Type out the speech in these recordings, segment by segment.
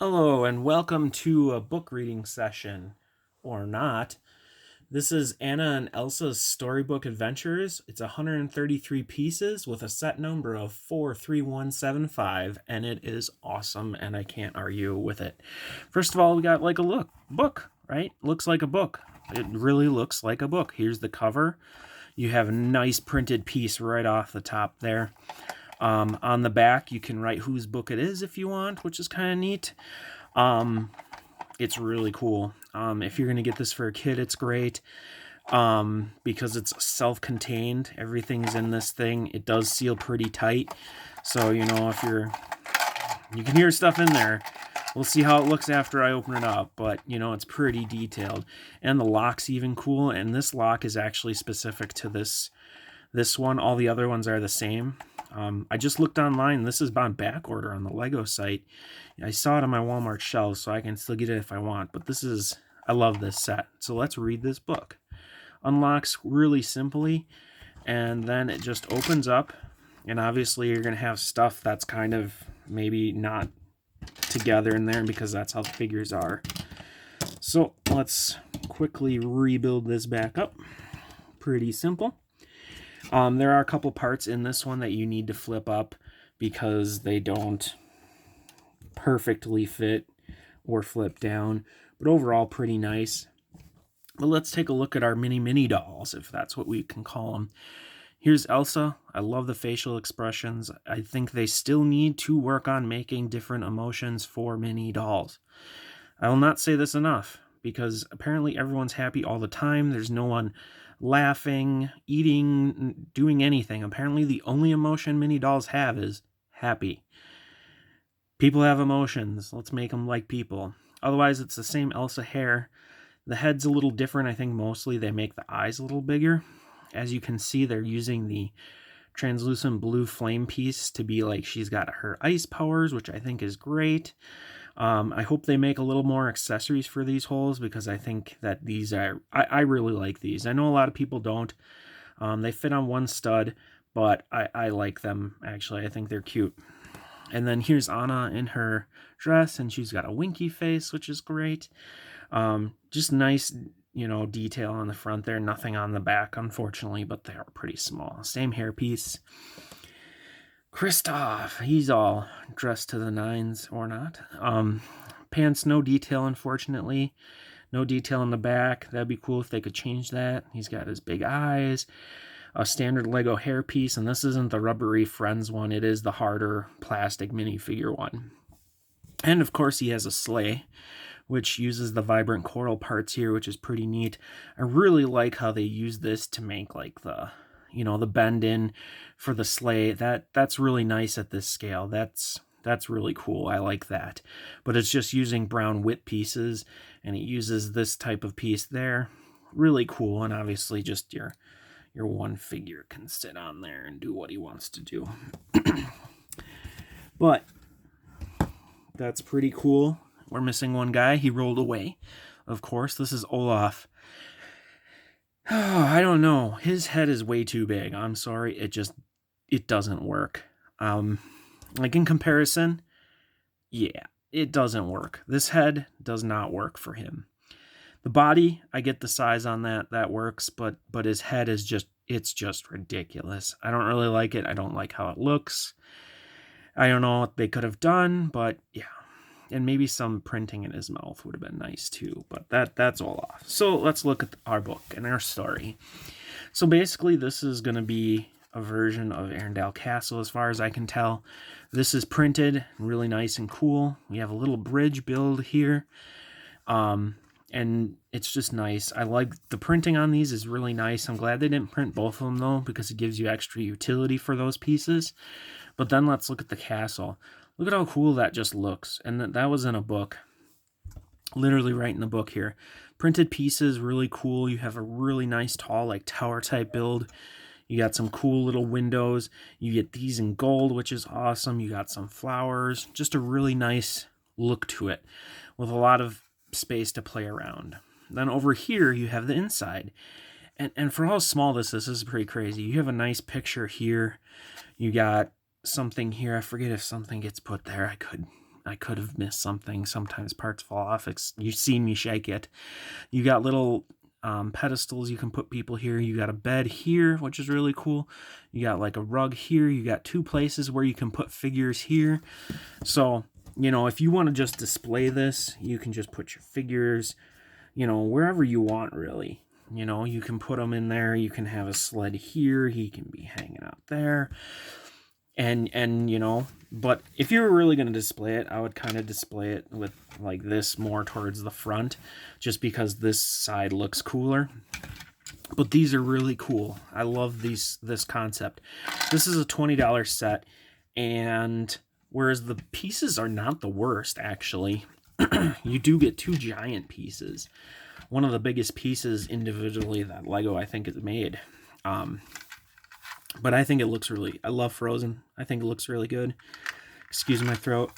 Hello, and welcome to a book reading session, or not. This is Anna and Elsa's Storybook Adventures. It's 133 pieces with a set number of 43175, and it is awesome, and I can't argue with it. First of all, we got like a book, right? Looks like a book. It really looks like a book. Here's the cover. You have a nice printed piece right off the top there. On the back, you can write whose book it is if you want, which is kind of neat. It's really cool. If you're going to get this for a kid, it's great because it's self-contained. Everything's in this thing. It does seal pretty tight. So, if you can hear stuff in there. We'll see how it looks after I open it up, but it's pretty detailed. And the lock's even cool, and this lock is actually specific to this one. All the other ones are the same. I just looked online. This is on back order on the Lego site. I saw it on my Walmart shelves, so I can still get it if I want. But I love this set. So let's read this book. Unlocks really simply, and then it just opens up. And obviously you're going to have stuff that's kind of maybe not together in there because that's how the figures are. So let's quickly rebuild this back up. Pretty simple. There are a couple parts in this one that you need to flip up because they don't perfectly fit or flip down, but overall pretty nice. But let's take a look at our mini dolls, if that's what we can call them. Here's Elsa. I love the facial expressions. I think they still need to work on making different emotions for mini dolls. I will not say this enough because apparently everyone's happy all the time. There's no one laughing, eating, doing anything. Apparently the only emotion mini dolls have is happy. People have emotions. Let's make them like people. Otherwise, it's the same Elsa hair. The head's a little different. I think mostly they make the eyes a little bigger. As you can see, they're using the translucent blue flame piece to be like she's got her ice powers, which I think is great. I hope they make a little more accessories for these holes because I think that these are... I really like these. I know a lot of people don't. They fit on one stud, but I like them, actually. I think they're cute. And then here's Anna in her dress, and she's got a winky face, which is great. Just nice, detail on the front there. Nothing on the back, unfortunately, but they are pretty small. Same hairpiece. Kristoff, he's all dressed to the nines, or not. Pants, no detail, unfortunately. No detail in the back. That'd be cool if they could change that. He's got his big eyes. A standard Lego hairpiece, and this isn't the rubbery Friends one. It is the harder plastic minifigure one. And of course he has a sleigh, which uses the vibrant coral parts here, which is pretty neat. I really like how they use this to make like the bend in for the sleigh. That's really nice at this scale. That's really cool. I like that. But it's just using brown whip pieces, and it uses this type of piece there. Really cool, and obviously just your one figure can sit on there and do what he wants to do. But that's pretty cool. We're missing one guy. He rolled away. Of course, this is Olaf. Oh, I don't know. His head is way too big. I'm sorry. It doesn't work. Like in comparison, yeah, it doesn't work. This head does not work for him. The body, I get the size on that works, but his head is it's just ridiculous. I don't really like it. I don't like how it looks. I don't know what they could have done, but yeah. And maybe some printing in his mouth would have been nice too, but that's all off. So let's look at our book and our story. So basically this is going to be a version of Arendelle Castle as far as I can tell. This is printed really nice and cool. We have a little bridge build here. And it's just nice. I like the printing on these is really nice. I'm glad they didn't print both of them though, because it gives you extra utility for those pieces. But then let's look at the castle. Look at how cool that just looks. And that was in a book. Literally right in the book here. Printed pieces, really cool. You have a really nice tall like tower type build. You got some cool little windows. You get these in gold, which is awesome. You got some flowers. Just a really nice look to it with a lot of space to play around. Then over here you have the inside. And for how small this is pretty crazy. You have a nice picture here. You got something here. I forget if something gets put there. I could have missed something. Sometimes parts fall off. You see me shake it. You got little pedestals you can put people here. You got a bed here, which is really cool. You got like a rug here. You got 2 places where you can put figures here. So, you know, if you want to just display this, you can just put your figures, you know, wherever you want, really. You know, you can put them in there. You can have a sled here. He can be hanging out there. And you know, but if you were really going to display it, I would kind of display it with like this more towards the front, just because this side looks cooler. But these are really cool. I love this concept. This is a $20 set, and whereas the pieces are not the worst, actually, you do get 2 giant pieces. One of the biggest pieces individually that Lego, I think, has made. But I think it looks really... I love Frozen. I think it looks really good. Excuse my throat.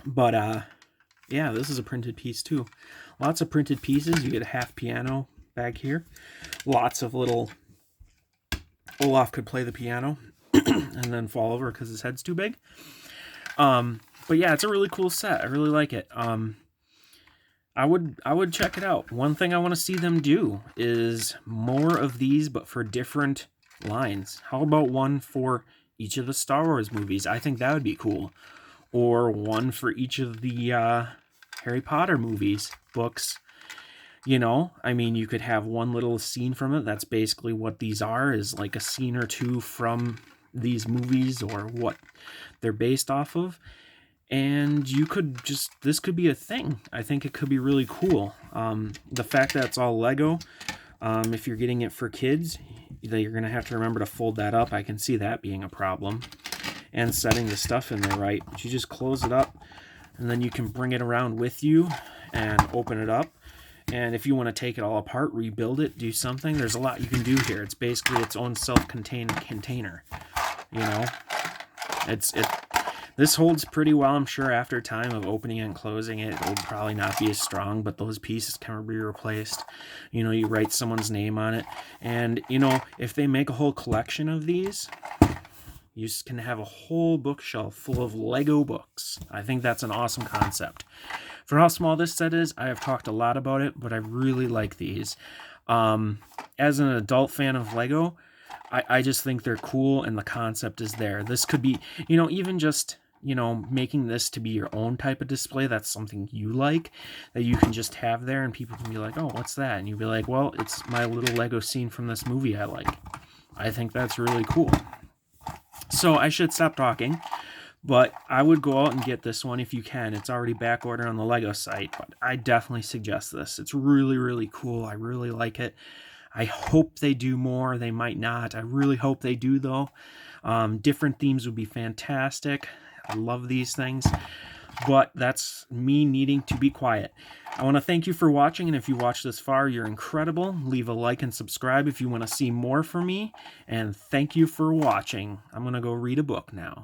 But, yeah, this is a printed piece, too. Lots of printed pieces. You get a half piano back here. Lots of little... Olaf could play the piano and then fall over because his head's too big. But, yeah, it's a really cool set. I really like it. I would check it out. One thing I want to see them do is more of these, but for different lines. How about one for each of the Star Wars movies? I think that would be cool. Or one for each of the Harry Potter movies, books. You know, I mean, you could have one little scene from it. That's basically what these are, is like a scene or 2 from these movies or what they're based off of. And you could just, this could be a thing. I think it could be really cool. The fact that it's all Lego, if you're getting it for kids, you're going to have to remember to fold that up. I can see that being a problem. And setting the stuff in there right. But you just close it up, and then you can bring it around with you and open it up. And if you want to take it all apart, rebuild it, do something, there's a lot you can do here. It's basically its own self-contained container. You know? This holds pretty well, I'm sure. After time of opening and closing it, will probably not be as strong, but those pieces can be replaced. You know, you write someone's name on it. And, you know, if they make a whole collection of these, you can have a whole bookshelf full of Lego books. I think that's an awesome concept. For how small this set is, I have talked a lot about it, but I really like these. As an adult fan of Lego, I just think they're cool, and the concept is there. This could be, you know, even just... you know, making this to be your own type of display, that's something you like, that you can just have there, and people can be like, oh, what's that? And you'd be like, well, it's my little Lego scene from this movie I like. I think that's really cool. So I should stop talking, but I would go out and get this one if you can. It's already back ordered on the Lego site, but I definitely suggest this. It's really, really cool. I really like it. I hope they do more. They might not. I really hope they do, though. Different themes would be fantastic. I love these things, but that's me needing to be quiet. I want to thank you for watching, and if you watched this far, you're incredible. Leave a like and subscribe if you want to see more from me, and thank you for watching. I'm going to go read a book now.